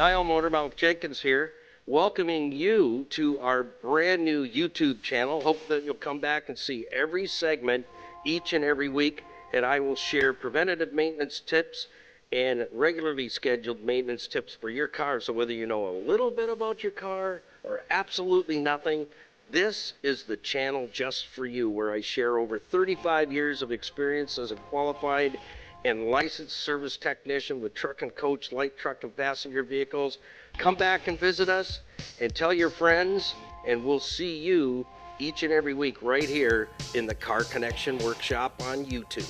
Hi, all, Motormouth Jenkins here, welcoming you to our brand new YouTube channel. Hope that you'll come back and see every segment each and every week, and I will share preventative maintenance tips and regularly scheduled maintenance tips for your car. So whether you know a little bit about your car or absolutely nothing, this is the channel just for you, where I share over 35 years of experience as a qualified and licensed service technician with truck and coach, light truck and passenger vehicles. Come back and visit us and tell your friends, and we'll see you each and every week right here in the Car Connection Workshop on YouTube.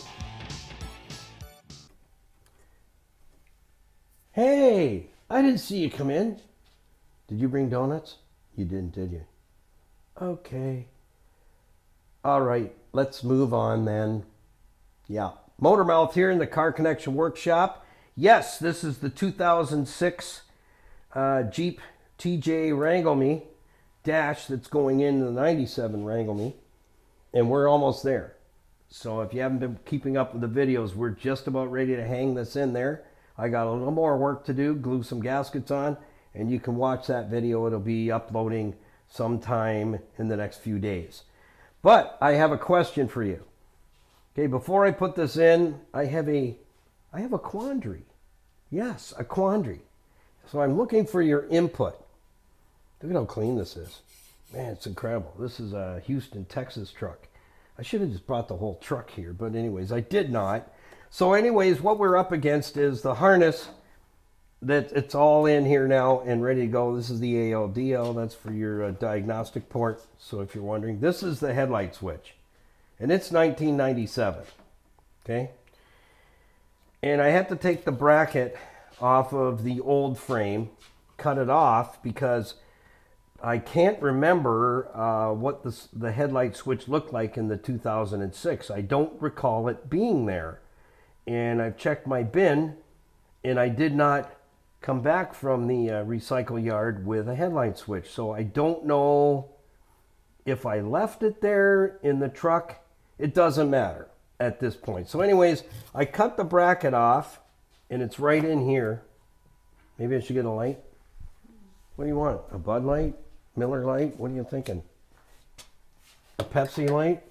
Hey, I didn't see you come in. Did you bring donuts? You didn't, did you? Okay. All right, let's move on then. Yeah. Motormouth here in the Car Connection Workshop. Yes, this is the 2006 Jeep TJ Wrangler dash that's going into the 97 Wrangler, and we're almost there. So if you haven't been keeping up with the videos, we're just about ready to hang this in there. I got a little more work to do, glue some gaskets on, and you can watch that video. It'll be uploading sometime in the next few days. But I have a question for you. Okay, before I put this in, I have a quandary. Yes, a quandary. So I'm looking for your input. Look at how clean this is. Man, it's incredible. This is a Houston, Texas truck. I should have just brought the whole truck here, but anyways, I did not. So anyways, what we're up against is the harness that it's all in here now and ready to go. This is the ALDL. That's for your diagnostic port. So if you're wondering, this is the headlight switch. And it's 1997, okay? And I had to take the bracket off of the old frame, cut it off, because I can't remember what the headlight switch looked like in the 2006. I don't recall it being there. And I've checked my bin, and I did not come back from the recycle yard with a headlight switch. So I don't know if I left it there in the truck. It doesn't matter at this point. So anyways, I cut the bracket off, and it's right in here. Maybe I should get a light. What do you want? A Bud Light? Miller Light? What are you thinking? A Pepsi light?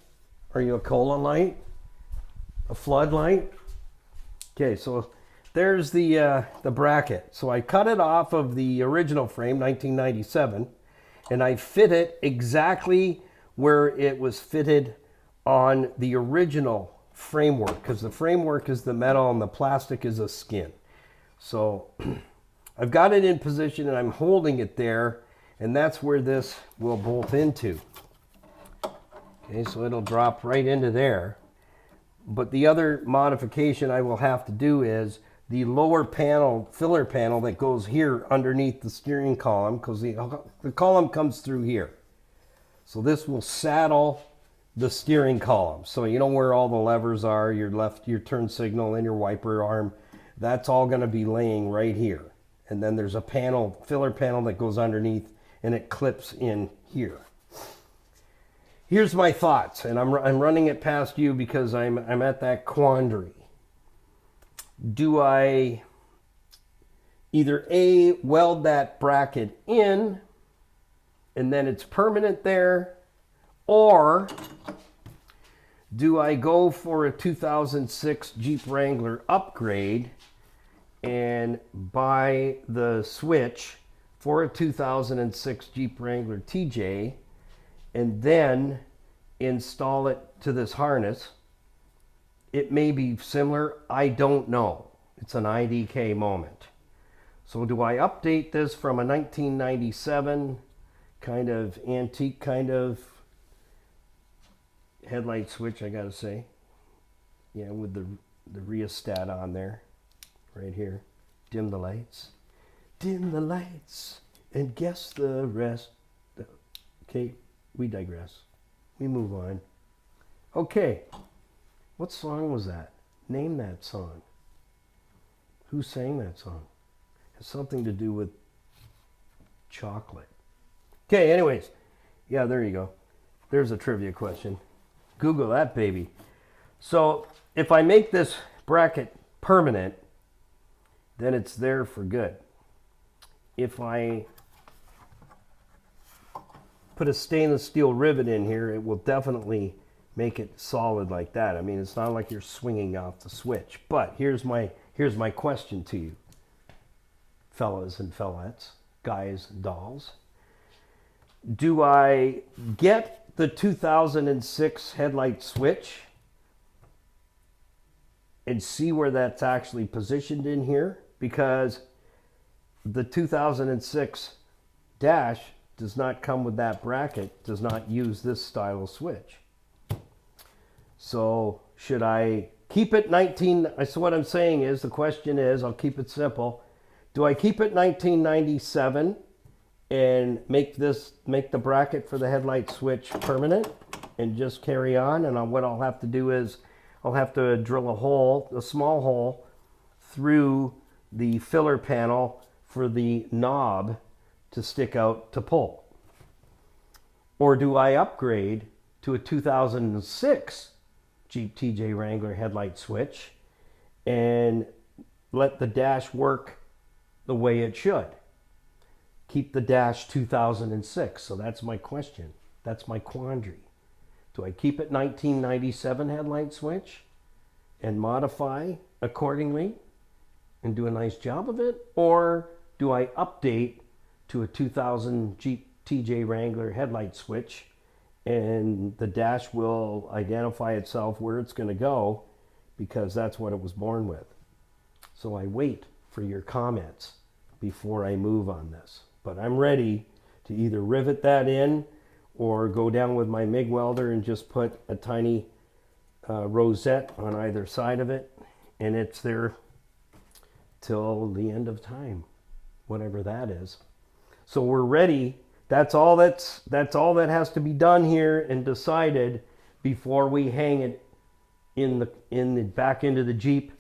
Are you a Cola light? A Flood light? Okay, so there's the bracket. So I cut it off of the original frame, 1997, and I fit it exactly where it was fitted on the original framework, because the framework is the metal and the plastic is a skin. So I've got it in position and I'm holding it there, and that's where this will bolt into. Okay, so it'll drop right into there. But the other modification I will have to do is the lower panel, filler panel that goes here underneath the steering column, because the column comes through here. So this will saddle the steering column. So you know where all the levers are, your turn signal and your wiper arm, that's all going to be laying right here. And then there's a panel, filler panel that goes underneath, and it clips in here. Here's my thoughts, and I'm running it past you because I'm at that quandary. Do I either A, weld that bracket in and then it's permanent there, or do I go for a 2006 Jeep Wrangler upgrade and buy the switch for a 2006 Jeep Wrangler TJ and then install it to this harness? It may be similar, I don't know. It's an IDK moment. So do I update this from a 1997 kind of antique kind of headlight switch, I gotta say. Yeah, with the rheostat on there, right here. Dim the lights. Dim the lights and guess the rest. Okay, we digress. We move on. Okay, what song was that? Name that song. Who sang that song? It has something to do with chocolate. Okay, anyways. Yeah, there you go. There's a trivia question. Google that, baby. So if I make this bracket permanent, then it's there for good. if I put a stainless steel rivet in here, it will definitely make it solid like that. I mean, it's not like you're swinging off the switch. But here's my question to you, fellas and fellettes, guys and dolls. Do I get the 2006 headlight switch and see where that's actually positioned in here? Because the 2006 dash does not come with that bracket, does not use this style of switch. So should I keep it so what I'm saying is, the question is, I'll keep it simple. Do I keep it 1997 and make the bracket for the headlight switch permanent and just carry on? And what I'll have to do is I'll have to drill a small hole through the filler panel for the knob to stick out to pull. Or do I upgrade to a 2006 Jeep TJ Wrangler headlight switch and let the dash work the way it should? Keep the dash 2006. So that's my question. That's my quandary. Do I keep it 1997 headlight switch and modify accordingly and do a nice job of it? Or do I update to a 2000 Jeep TJ Wrangler headlight switch and the dash will identify itself where it's going to go because that's what it was born with? So I wait for your comments before I move on this. But I'm ready to either rivet that in or go down with my MIG welder and just put a tiny rosette on either side of it, and it's there till the end of time, whatever that is. So we're ready. That's all that has to be done here and decided before we hang it in the back into the Jeep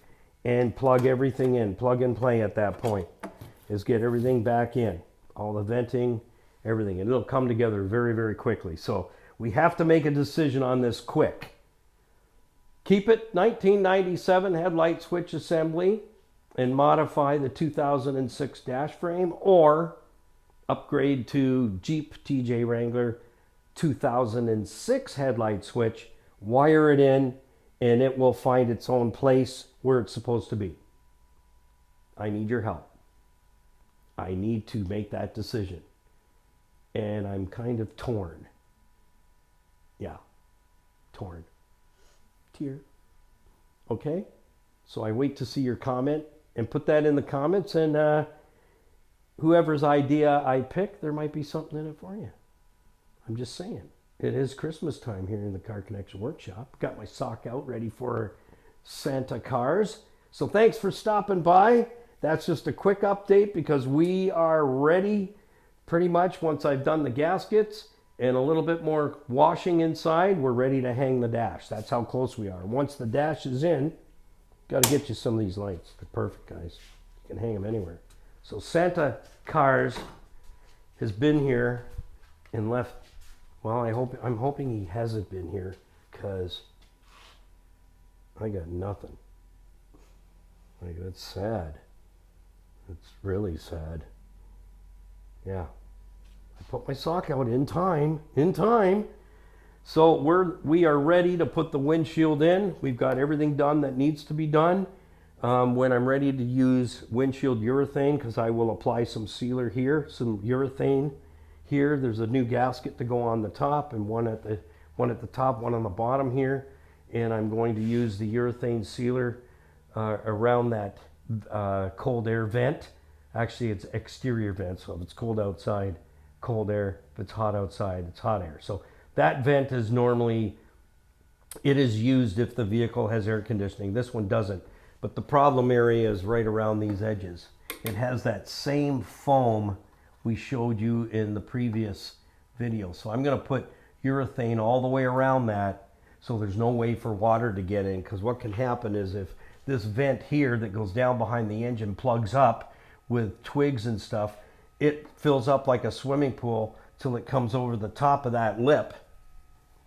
and plug everything in. Plug and play at that point is get everything back in, all the venting, everything, and it'll come together very, very quickly. So we have to make a decision on this quick. Keep it 1997 headlight switch assembly and modify the 2006 dash frame, or upgrade to Jeep TJ Wrangler 2006 headlight switch, wire it in, and it will find its own place where it's supposed to be. I need your help. I need to make that decision. And I'm kind of torn. Yeah, torn. Tear. Okay? So I wait to see your comment and put that in the comments, and whoever's idea I pick, there might be something in it for you. I'm just saying. It is Christmas time here in the Car Connection Workshop. Got my sock out ready for Santa cars. So thanks for stopping by. That's just a quick update because we are ready pretty much. Once I've done the gaskets and a little bit more washing inside, we're ready to hang the dash. That's how close we are. Once the dash is in, got to get you some of these lights. They're perfect, guys. You can hang them anywhere. So Santa Cars has been here and left. Well, I'm hoping he hasn't been here because I got nothing. Like, that's sad. It's really sad. Yeah. I put my sock out in time. So we are ready to put the windshield in. We've got everything done that needs to be done. When I'm ready to use windshield urethane, because I will apply some sealer here, some urethane here. There's a new gasket to go on the top, and one at the top, one on the bottom here. And I'm going to use the urethane sealer around that cold air vent. Actually, it's exterior vent, so if it's cold outside, cold air. If it's hot outside, it's hot air. So that vent is normally, it is used if the vehicle has air conditioning. This one doesn't. But the problem area is right around these edges. It has that same foam we showed you in the previous video. So I'm going to put urethane all the way around that so there's no way for water to get in. Because what can happen is if this vent here that goes down behind the engine plugs up with twigs and stuff, it fills up like a swimming pool till it comes over the top of that lip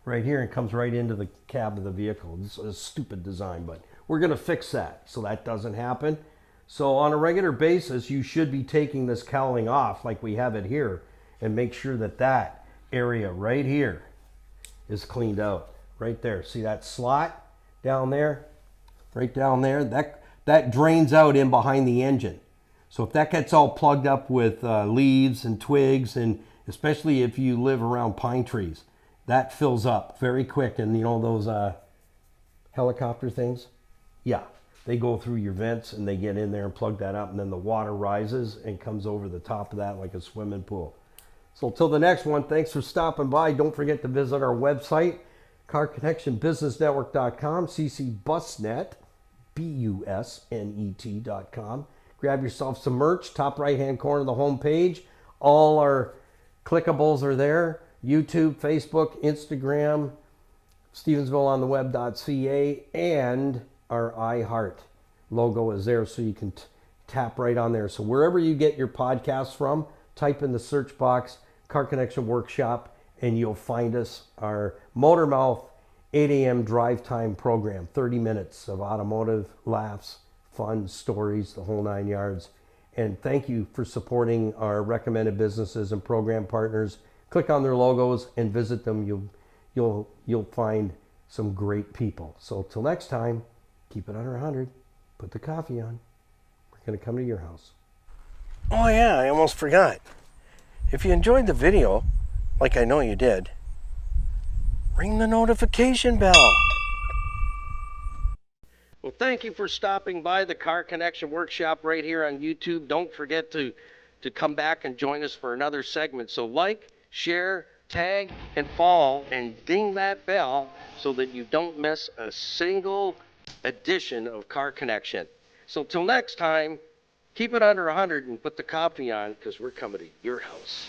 right here and comes right into the cab of the vehicle. It's a stupid design, but we're going to fix that so that doesn't happen. So on a regular basis, you should be taking this cowling off like we have it here, and make sure that that area right here is cleaned out. Right there. See that slot down there? Right down there? That drains out in behind the engine. So if that gets all plugged up with leaves and twigs, and especially if you live around pine trees, that fills up very quick. And you know those helicopter things? Yeah, they go through your vents and they get in there and plug that up, and then the water rises and comes over the top of that like a swimming pool. So till the next one, thanks for stopping by. Don't forget to visit our website, carconnectionbusinessnetwork.com, ccbusnet, busnet.com. Grab yourself some merch, top right-hand corner of the home page. All our clickables are there. YouTube, Facebook, Instagram, Stevensvilleontheweb.ca, and our iHeart logo is there, so you can tap right on there. So wherever you get your podcasts from, type in the search box, Car Connection Workshop, and you'll find us. Our Motormouth 8 a.m. drive time program, 30 minutes of automotive laughs, fun stories, the whole 9 yards. And thank you for supporting our recommended businesses and program partners. Click on their logos and visit them. You'll find some great people. So till next time, keep it under 100. Put the coffee on. We're going to come to your house. Oh yeah, I almost forgot. If you enjoyed the video, like I know you did, ring the notification bell. Well, thank you for stopping by the Car Connection Workshop right here on YouTube. Don't forget to come back and join us for another segment. So like, share, tag, and follow, and ding that bell so that you don't miss a single edition of Car Connection. So till next time, keep it under 100 and put the coffee on, because we're coming to your house.